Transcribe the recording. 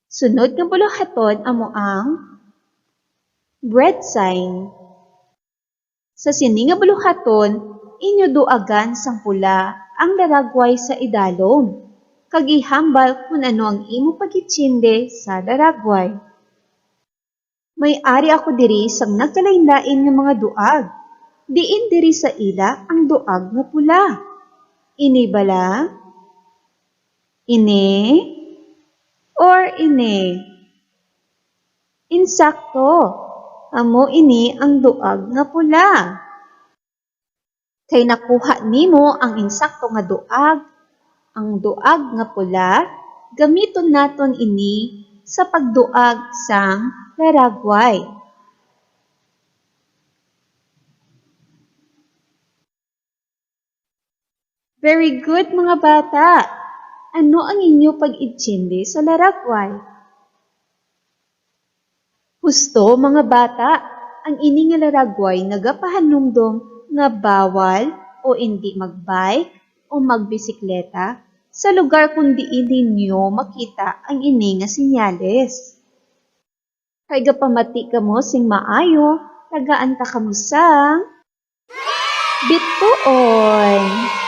Sunod nga buluhaton amo ang bread sign. Sa sini nga buluhaton, inyo duagan sang pula ang daragway sa idalom, kag ihambal kung ano ang imo pagitsinde sa daragway. May ari ako diri sang nagkalain-lain nga mga duag. Diin diri sa ila ang duag nga pula. Ini bala? Ini? Or ini? Insakto. Amo ini ang duag nga pula. Kay nakuha nimo ang insakto nga duag, ang duag nga pula, gamiton naton ini sa pagduag sang daragway. Very good mga bata! Ano ang inyo pag-itsindi sa laragway? Husto mga bata, ang ini nga laragway nagapahanumdom nga bawal o hindi magbike o magbisikleta sa lugar kundi ninyo makita ang ini nga sinyales. Kay gapamati kamo sing maayo, tagaan ta kamo sang bituon.